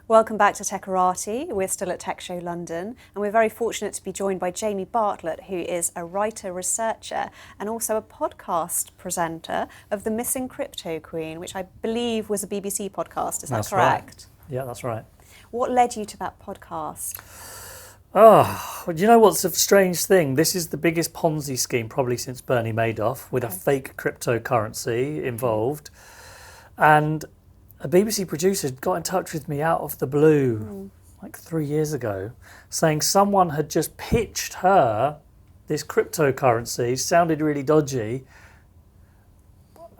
Welcome back to Techorati. We're still at Tech Show London, and we're very fortunate to be joined by Jamie Bartlett, who is a writer, researcher, and also a podcast presenter of The Missing Crypto Queen, which I believe was a BBC podcast. Is that correct? Right. Yeah, that's right. What led you to that podcast? Oh, well, do you know what's a strange thing? This is the biggest Ponzi scheme probably since Bernie Madoff, with a fake cryptocurrency involved. And a BBC producer got in touch with me out of the blue like 3 years ago, saying someone had just pitched her this cryptocurrency, sounded really dodgy.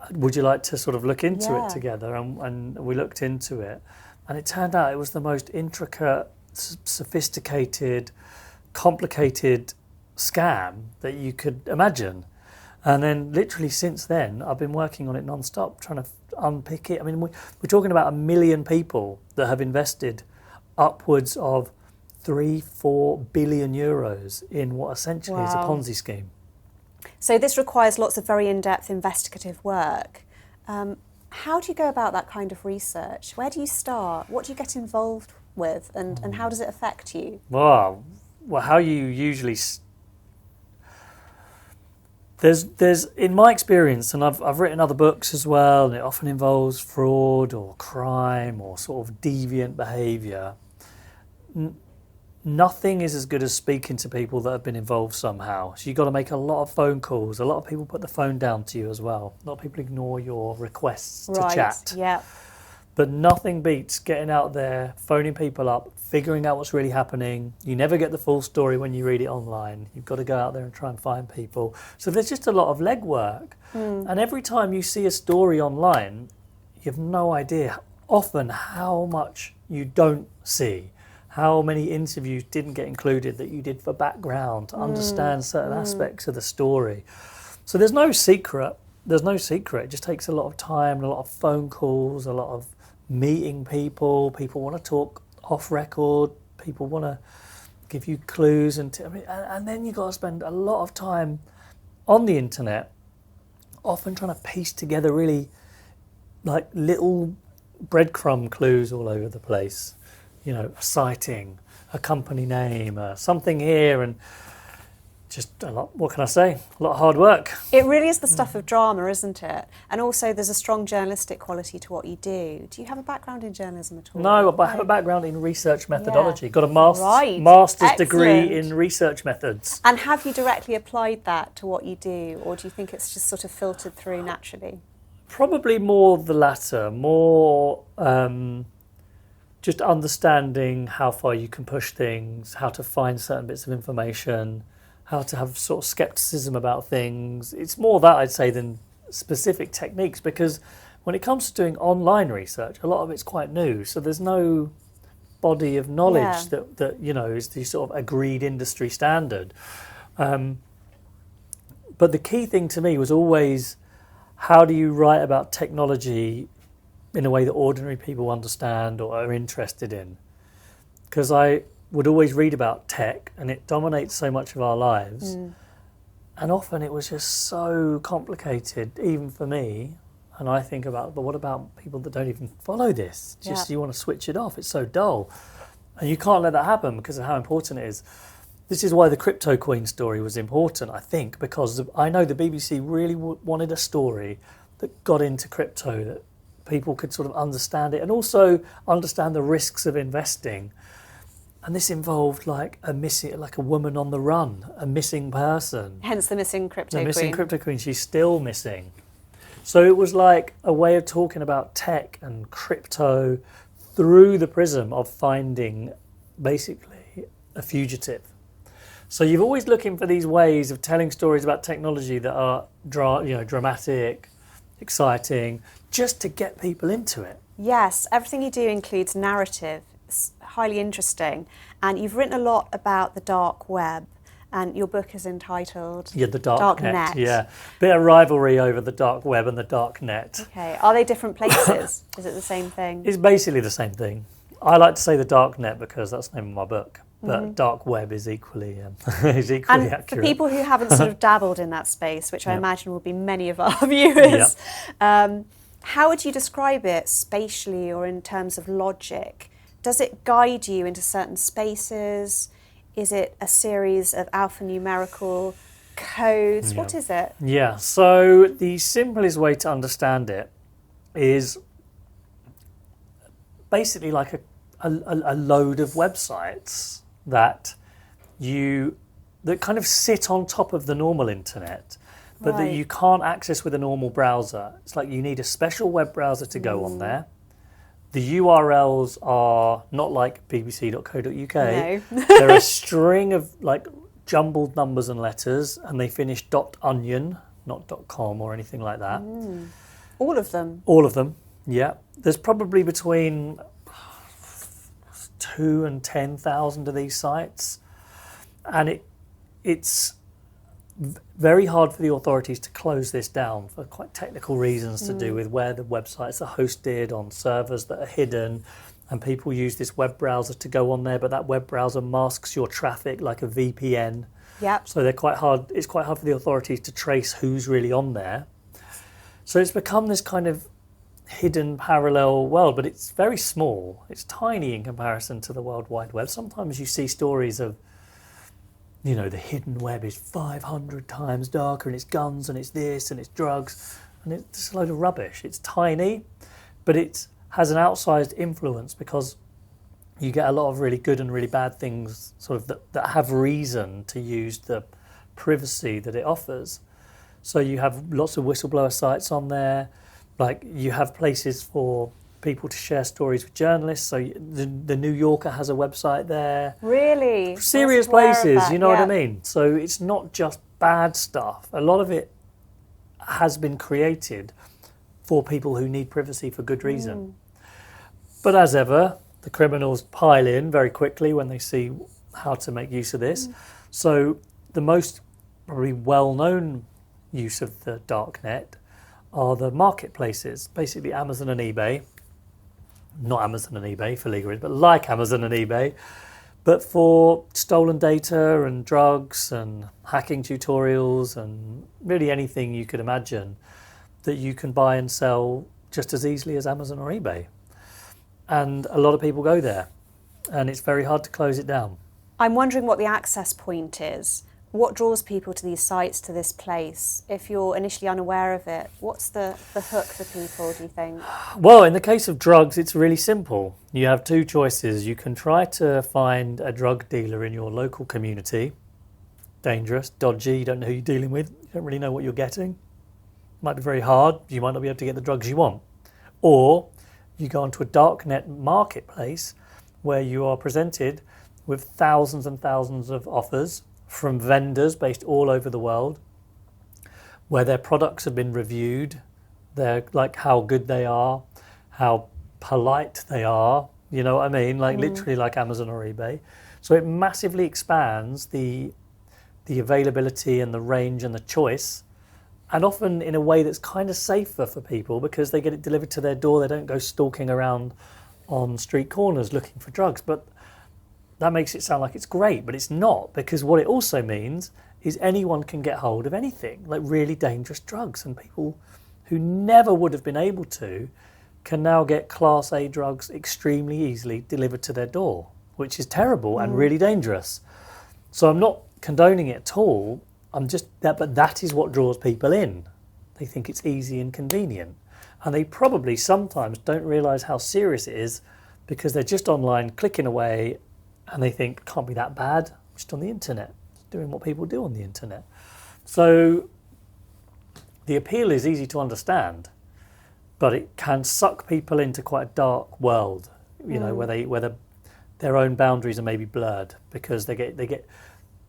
Would you like to sort of look into it together? And we looked into it. And it turned out it was the most intricate, sophisticated, complicated scam that you could imagine. And then literally since then, I've been working on it non-stop, trying to unpick it. I mean, we're talking about 1 million people that have invested upwards of 3-4 billion euros in what essentially is a Ponzi scheme. So this requires lots of very in-depth investigative work. How do you go about that kind of research? Where do you start? What do you get involved with? And how does it affect you? Well, how you usually... There's in my experience, and I've written other books as well, and it often involves fraud or crime or sort of deviant behaviour. Nothing is as good as speaking to people that have been involved somehow. So you've got to make a lot of phone calls. A lot of people put the phone down to you as well. A lot of people ignore your requests to chat. Yeah. But nothing beats getting out there, phoning people up, figuring out what's really happening. You never get the full story when you read it online. You've got to go out there and try and find people. So there's just a lot of legwork. And every time you see a story online, you have no idea often how much you don't see, how many interviews didn't get included that you did for background to understand certain aspects of the story. So there's no secret. There's no secret. It just takes a lot of time, a lot of phone calls, a lot of meeting people. People want to talk off record. People want to give you clues, and then you've got to spend a lot of time on the internet, often trying to piece together really like little breadcrumb clues all over the place. You know, a sighting, a company name, something here, and just a lot, what can I say? A lot of hard work. It really is the stuff of drama, isn't it? And also there's a strong journalistic quality to what you do. Do you have a background in journalism at all? No, but I have a background in research methodology. Got a master's degree in research methods. And have you directly applied that to what you do, or do you think it's just sort of filtered through naturally? Probably more the latter, more just understanding how far you can push things, how to find certain bits of information, how to have sort of skepticism about things. It's more that, I'd say, than specific techniques, because when it comes to doing online research, a lot of it's quite new, so there's no body of knowledge that you know is the sort of agreed industry standard. But the key thing to me was always, how do you write about technology in a way that ordinary people understand or are interested in? Because I would always read about tech, and it dominates so much of our lives. And often it was just so complicated, even for me. And I think about, but what about people that don't even follow this? Just you want to switch it off. It's so dull. And you can't let that happen because of how important it is. This is why the Crypto Queen story was important, I think, because I know the BBC really wanted a story that got into crypto, that people could sort of understand it and also understand the risks of investing. And this involved like a woman on the run, a missing person. Hence the missing crypto queen. The missing crypto queen, she's still missing. So it was like a way of talking about tech and crypto through the prism of finding basically a fugitive. So you're always looking for these ways of telling stories about technology that are dramatic, exciting, just to get people into it. Yes, everything you do includes narrative. It's highly interesting. And you've written a lot about the dark web, and your book is entitled... Yeah, the dark net. Yeah, bit of rivalry over the dark web and the dark net. Okay, are they different places? Is it the same thing? It's basically the same thing. I like to say the dark net because that's the name of my book. But dark web is equally accurate. And for people who haven't sort of dabbled in that space, which I imagine will be many of our viewers, how would you describe it spatially or in terms of logic? does it guide you into certain spaces? Is it a series of alphanumerical codes? Yeah. What is it? Yeah, so the simplest way to understand it is basically like a load of websites that kind of sit on top of the normal internet, but that you can't access with a normal browser. It's like you need a special web browser to go on there. The URLs are not like bbc.co.uk. No. They're a string of like jumbled numbers and letters, and they finish .onion, not .com or anything like that. All of them? All of them, yeah. There's probably between 2,000 and 10,000 of these sites, and it's very hard for the authorities to close this down for quite technical reasons to do with where the websites are hosted on servers that are hidden, and people use this web browser to go on there, but that web browser masks your traffic like a VPN. Yep. So it's quite hard for the authorities to trace who's really on there. So it's become this kind of hidden parallel world, but it's very small. It's tiny in comparison to the World Wide Web. Sometimes you see stories of, the hidden web is 500 times darker, and it's guns, and it's this, and it's drugs, and it's just a load of rubbish. It's tiny, but it has an outsized influence because you get a lot of really good and really bad things sort of that have reason to use the privacy that it offers. So you have lots of whistleblower sites on there, like you have places for people to share stories with journalists. So the New Yorker has a website there. Really? Serious places, you know what I mean? So it's not just bad stuff. A lot of it has been created for people who need privacy for good reason. But as ever, the criminals pile in very quickly when they see how to make use of this. So the most probably well-known use of the darknet are the marketplaces, basically Amazon and eBay. Not Amazon and eBay for legal reasons, but like Amazon and eBay, but for stolen data and drugs and hacking tutorials and really anything you could imagine that you can buy and sell just as easily as Amazon or eBay. And a lot of people go there, and it's very hard to close it down. I'm wondering what the access point is. What draws people to these sites, to this place? If you're initially unaware of it, what's the hook for people, do you think? Well, in the case of drugs, it's really simple. You have two choices. You can try to find a drug dealer in your local community. Dangerous, dodgy, you don't know who you're dealing with. You don't really know what you're getting. Might be very hard. You might not be able to get the drugs you want. Or you go onto a darknet marketplace where you are presented with thousands and thousands of offers from vendors based all over the world, where their products have been reviewed, they're like how good they are, how polite they are, you know what I mean? Like literally like Amazon or eBay. So it massively expands the availability and the range and the choice, and often in a way that's kind of safer for people because they get it delivered to their door. They don't go stalking around on street corners looking for drugs. But that makes it sound like it's great, but it's not, because what it also means is anyone can get hold of anything, like really dangerous drugs, and people who never would have been able to can now get Class A drugs extremely easily delivered to their door, which is terrible and really dangerous. So I'm not condoning it at all. But that is what draws people in. They think it's easy and convenient, and they probably sometimes don't realise how serious it is because they're just online clicking away. And they think, can't be that bad, I'm just on the internet, doing what people do on the internet. So the appeal is easy to understand, but it can suck people into quite a dark world, where their own boundaries are maybe blurred because they get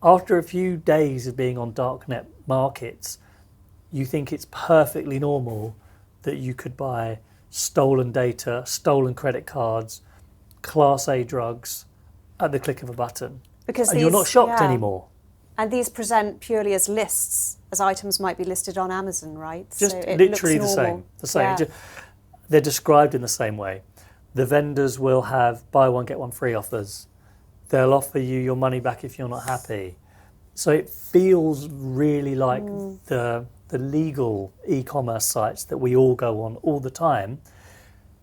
after a few days of being on darknet markets, you think it's perfectly normal that you could buy stolen data, stolen credit cards, Class A drugs, at the click of a button. Because you're not shocked anymore. And these present purely as lists, as items might be listed on Amazon, right? Just so it literally looks normal. the same. Yeah. They're described in the same way. The vendors will have buy one, get one free offers. They'll offer you your money back if you're not happy. So it feels really like the legal e-commerce sites that we all go on all the time.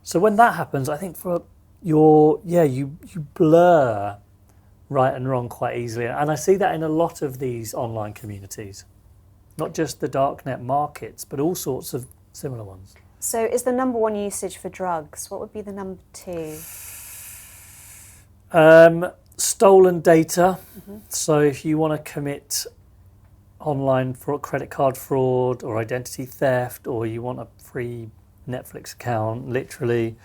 So when that happens, I think for you blur right and wrong quite easily. And I see that in a lot of these online communities, not just the darknet markets, but all sorts of similar ones. So is the number one usage for drugs? What would be the number two? Stolen data. So if you want to commit online fraud, credit card fraud or identity theft, or you want a free Netflix account, literally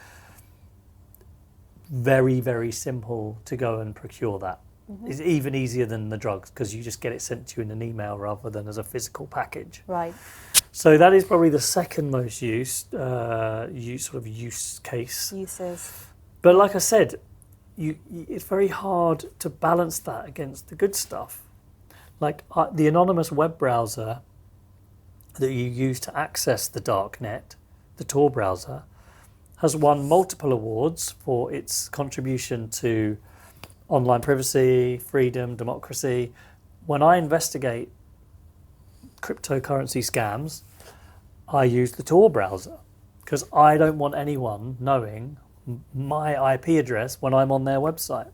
very, very simple to go and procure that. It's even easier than the drugs because you just get it sent to you in an email rather than as a physical package. Right. So that is probably the second most use case. Uses. But like I said, it's very hard to balance that against the good stuff. Like the anonymous web browser that you use to access the darknet, the Tor browser, has won multiple awards for its contribution to online privacy, freedom, democracy. When I investigate cryptocurrency scams, I use the Tor browser because I don't want anyone knowing my IP address when I'm on their website.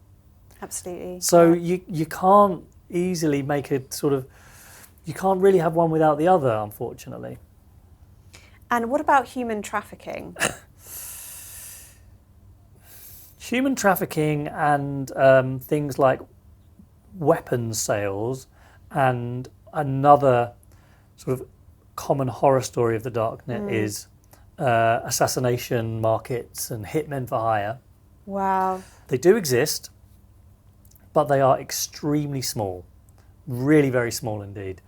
Absolutely. So you can't easily make a you can't really have one without the other, unfortunately. And what about human trafficking? Human trafficking and things like weapons sales, and another sort of common horror story of the darknet is assassination markets and hitmen for hire. Wow. They do exist, but they are extremely small, really very small indeed.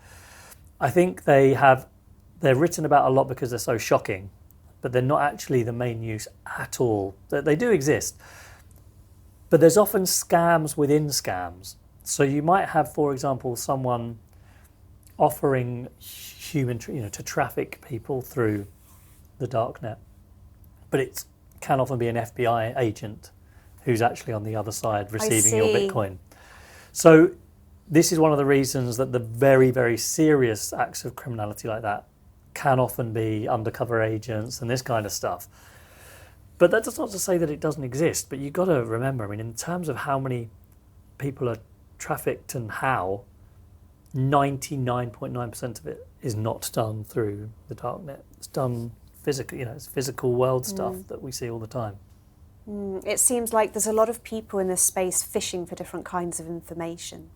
I think they're written about a lot because they're so shocking, but they're not actually the main use at all. They do exist, but there's often scams within scams. So you might have, for example, someone offering to traffic people through the darknet, but it can often be an FBI agent who's actually on the other side receiving your Bitcoin. So this is one of the reasons that the very, very serious acts of criminality like that can often be undercover agents and this kind of stuff. But that's not to say that it doesn't exist. But you've got to remember, I mean, in terms of how many people are trafficked and how, 99.9% of it is not done through the darknet. It's done physically, it's physical world stuff that we see all the time. It seems like there's a lot of people in this space fishing for different kinds of information.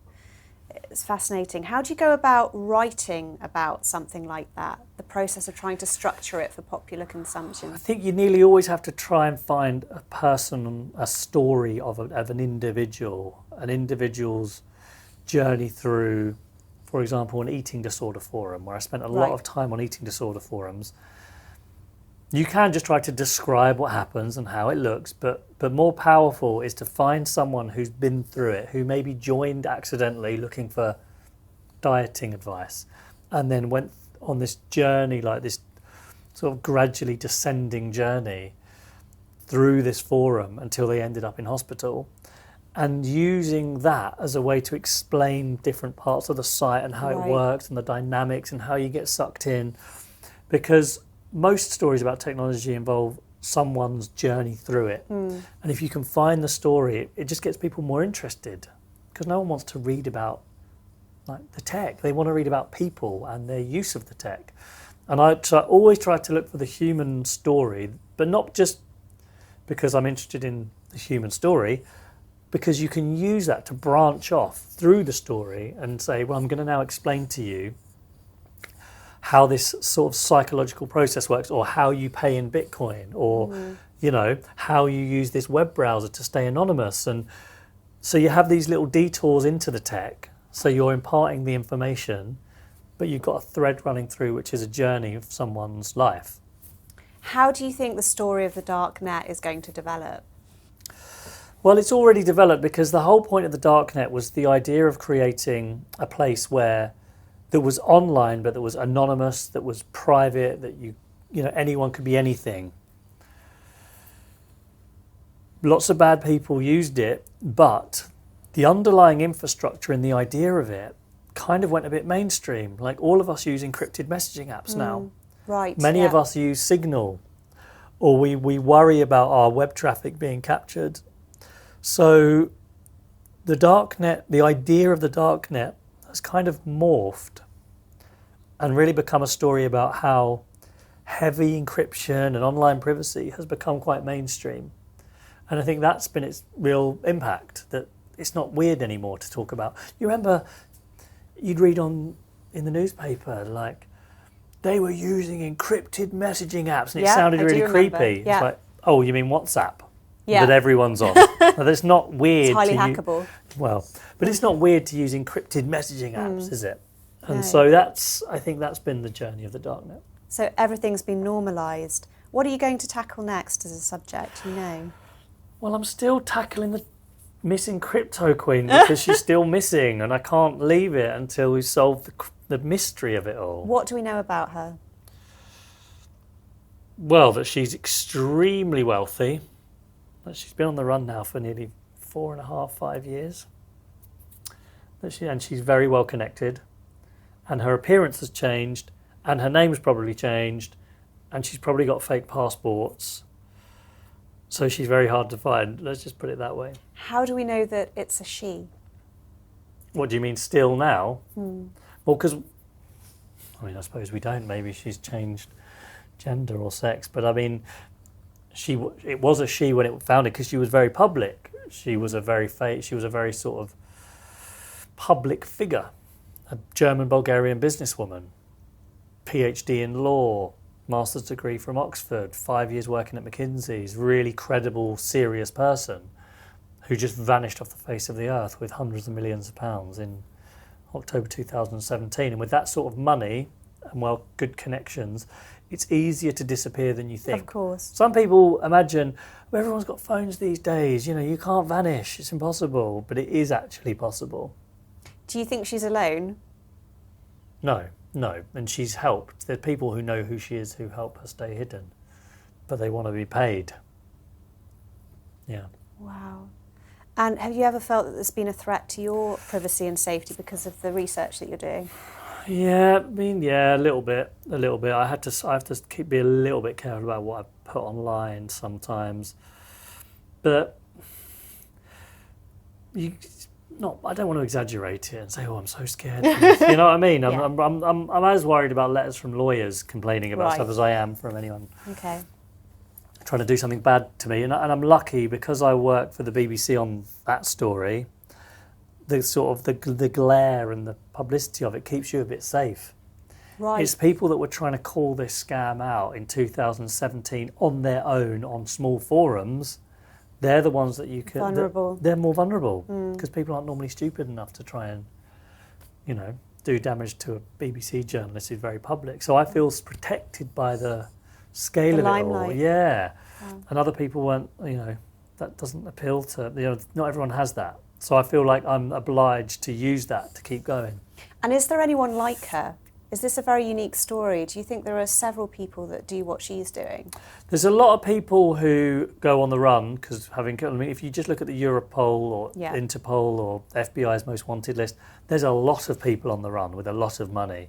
It's fascinating. How do you go about writing about something like that? The process of trying to structure it for popular consumption. I think you nearly always have to try and find a person, a story of an individual's journey through, for example, an eating disorder forum, where I spent a lot of time on eating disorder forums. You can just try to describe what happens and how it looks, but more powerful is to find someone who's been through it, who maybe joined accidentally looking for dieting advice, and then went on this journey, like this sort of gradually descending journey through this forum until they ended up in hospital, and using that as a way to explain different parts of the site and how it works and the dynamics and how you get sucked in. Because most stories about technology involve someone's journey through it. And if you can find the story, it just gets people more interested, because no one wants to read about the tech. They want to read about people and their use of the tech. And I always try to look for the human story, but not just because I'm interested in the human story, because you can use that to branch off through the story and say, well, I'm going to now explain to you how this sort of psychological process works, or how you pay in Bitcoin, or how you use this web browser to stay anonymous. And so you have these little detours into the tech, so you're imparting the information, but you've got a thread running through, which is a journey of someone's life. How do you think the story of the darknet is going to develop? Well, it's already developed, because the whole point of the darknet was the idea of creating a place that was online, but that was anonymous, that was private, that anyone could be anything. Lots of bad people used it, but the underlying infrastructure and the idea of it kind of went a bit mainstream. Like all of us use encrypted messaging apps now. Right. Many of us use Signal, or we worry about our web traffic being captured. So the darknet, the idea of the darknet has kind of morphed and really become a story about how heavy encryption and online privacy has become quite mainstream. And I think that's been its real impact, that it's not weird anymore to talk about. You remember you'd read in the newspaper, like, they were using encrypted messaging apps, and it sounded really creepy. Yeah. It's like, oh, you mean WhatsApp? Yeah. That everyone's on. Now, that's not weird. It's highly hackable. Well, but it's not weird to use encrypted messaging apps, is it? And No. so I think that's been the journey of the darknet. So everything's been normalised. What are you going to tackle next as a subject, you know? Well, I'm still tackling the missing crypto queen because she's still missing, and I can't leave it until we solve the mystery of it all. What do we know about her? Well, that she's extremely wealthy, that she's been on the run now for nearly 4.5, 5 years, and she's very well connected, and her appearance has changed, and her name's probably changed, and she's probably got fake passports. So she's very hard to find. Let's just put it that way. How do we know that it's a she? What do you mean still now? Well, because, I suppose we don't. Maybe she's changed gender or sex. But I mean, it was a she when it was founded because she was very public. She was a very sort of public figure. A German-Bulgarian businesswoman, PhD in law, master's degree from Oxford, 5 years working at McKinsey's, really credible, serious person who just vanished off the face of the earth with hundreds of millions of pounds in October 2017. And with that sort of money and, good connections, it's easier to disappear than you think. Of course. Some people imagine, everyone's got phones these days, you can't vanish, it's impossible. But it is actually possible. Do you think she's alone? No, and she's helped. There are people who know who she is who help her stay hidden, but they want to be paid. Yeah. Wow. And have you ever felt that there's been a threat to your privacy and safety because of the research that you're doing? Yeah, a little bit. I have to be a little bit careful about what I put online sometimes, but I don't want to exaggerate it and say, "Oh, I'm so scared." You know what I mean? Yeah. I'm as worried about letters from lawyers complaining about Right. stuff as I am from anyone Okay. trying to do something bad to me. And I'm lucky because I work for the BBC on that story. The sort of the glare and the publicity of it keeps you a bit safe. Right. It's people that were trying to call this scam out in 2017 on their own on small forums. They're the ones that you can. Vulnerable. They're more vulnerable because people aren't normally stupid enough to try and, do damage to a BBC journalist who's very public. So I feel protected by the scale of limelight. it all. Yeah, Wow. and other people weren't. That doesn't appeal to. Not everyone has that. So I feel like I'm obliged to use that to keep going. And is there anyone like her? Is this a very unique story? Do you think there are several people that do what she's doing? There's a lot of people who go on the run because if you just look at the Europol or Yeah. Interpol or FBI's most wanted list, there's a lot of people on the run with a lot of money.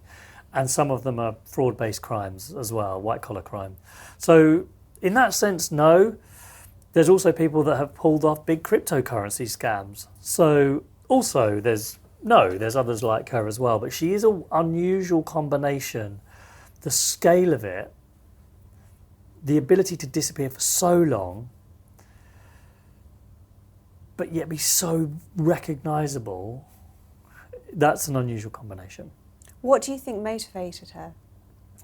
And some of them are fraud-based crimes as well, white-collar crime. So in that sense, no. There's also people that have pulled off big cryptocurrency scams. So also there's others like her as well, but she is an unusual combination. The scale of it, the ability to disappear for so long, but yet be so recognisable, that's an unusual combination. What do you think motivated her?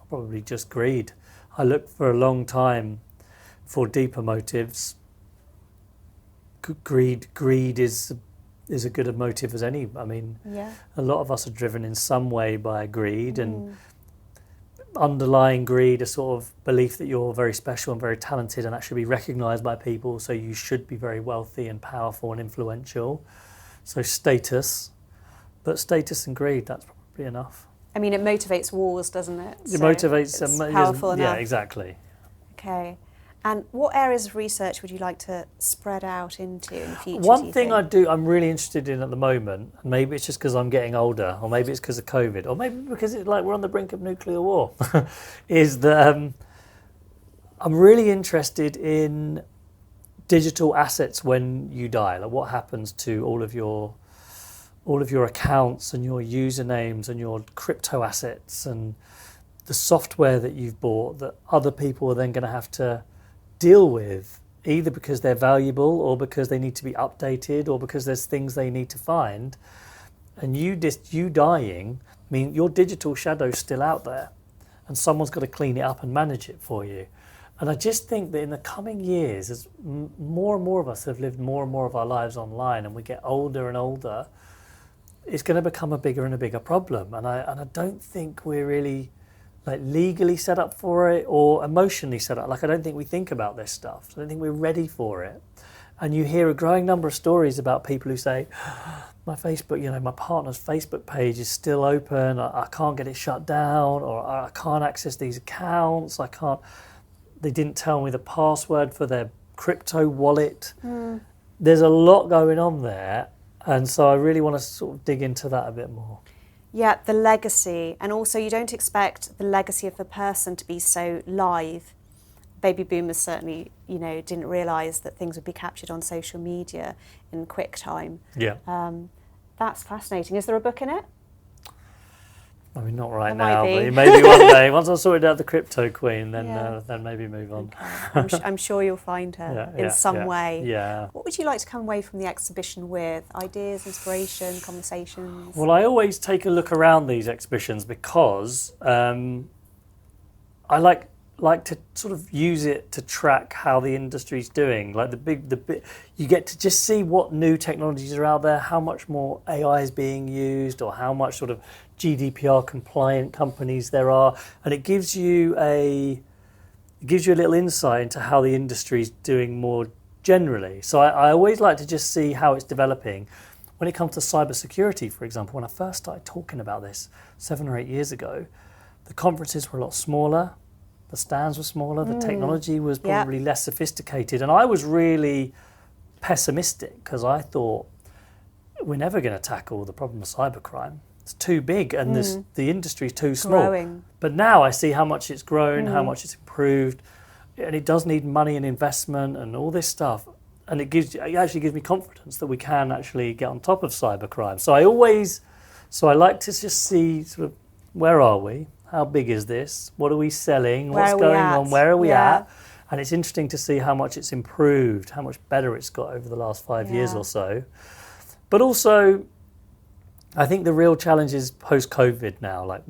Probably just greed. I looked for a long time for deeper motives. Greed is a good a motive as any. I mean, Yeah. a lot of us are driven in some way by greed, and underlying greed, a sort of belief that you're very special and very talented and that should be recognised by people, so you should be very wealthy and powerful and influential. So status, but status and greed, that's probably enough. I mean, it motivates wars, doesn't it? It motivates. It's powerful enough. Yeah, exactly. Okay. And what areas of research would you like to spread out into in the future? One thing I'm really interested in at the moment, and maybe it's just because I'm getting older, or maybe it's because of COVID, or maybe because it's like we're on the brink of nuclear war, is that I'm really interested in digital assets when you die. Like what happens to all of your accounts and your usernames and your crypto assets and the software that you've bought that other people are then going to have to deal with, either because they're valuable or because they need to be updated or because there's things they need to find. And you dying, I mean, your digital shadow's still out there and someone's got to clean it up and manage it for you. And I just think that in the coming years, as more and more of us have lived more and more of our lives online and we get older and older, it's going to become a bigger and a bigger problem. And I don't think we're really like legally set up for it or emotionally set up. Like I don't think we think about this stuff. I don't think we're ready for it. And you hear a growing number of stories about people who say, my Facebook, my partner's Facebook page is still open. I can't get it shut down, or I can't access these accounts. They didn't tell me the password for their crypto wallet. There's a lot going on there. And so I really want to sort of dig into that a bit more. Yeah, the legacy. And also you don't expect the legacy of the person to be so live. Baby boomers certainly, didn't realise that things would be captured on social media in quick time. Yeah. That's fascinating. Is there a book in it? I mean, not right There now, might be. but maybe one day. Once I've sorted out the crypto queen, then maybe move on. Okay. I'm sure you'll find her in some way. Yeah. What would you like to come away from the exhibition with? Ideas, inspiration, conversations? Well, I always take a look around these exhibitions because I like to sort of use it to track how the industry's doing. Like the big, you get to just see what new technologies are out there, how much more AI is being used, or how much sort of GDPR compliant companies there are, and it gives you a little insight into how the industry's doing more generally. So I always like to just see how it's developing. When it comes to cybersecurity, for example, when I first started talking about this 7 or 8 years ago, the conferences were a lot smaller. The stands were smaller, the technology was probably less sophisticated. And I was really pessimistic because I thought we're never going to tackle the problem of cybercrime. It's too big and the industry's too small. Growing. But now I see how much it's grown, how much it's improved. And it does need money and investment and all this stuff. And it actually gives me confidence that we can actually get on top of cybercrime. So I like to just see sort of where are we? How big is this? What are we selling? What's going on? Where are we at? And it's interesting to see how much it's improved, how much better it's got over the last 5 years or so. But also, I think the real challenge is post-COVID now. Like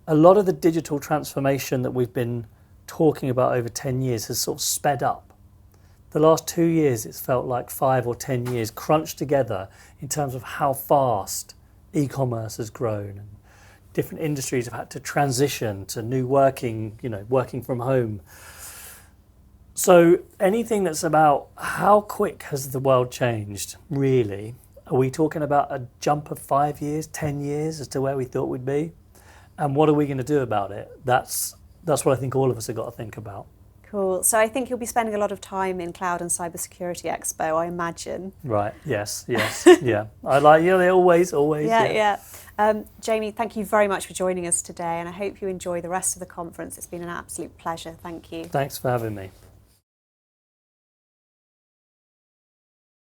a lot of the digital transformation that we've been talking about over 10 years has sort of sped up. The last 2 years, it's felt like 5 or 10 years crunched together in terms of how fast e-commerce has grown. And different industries have had to transition to new working from home. So anything that's about how quick has the world changed, really? Are we talking about a jump of 5 years, 10 years as to where we thought we'd be? And what are we going to do about it? That's what I think all of us have got to think about. Cool. So I think you'll be spending a lot of time in Cloud and Cybersecurity Expo, I imagine. Right. Yes. Yeah. I like, they always. Yeah. Jamie, thank you very much for joining us today, and I hope you enjoy the rest of the conference. It's been an absolute pleasure. Thank you. Thanks for having me.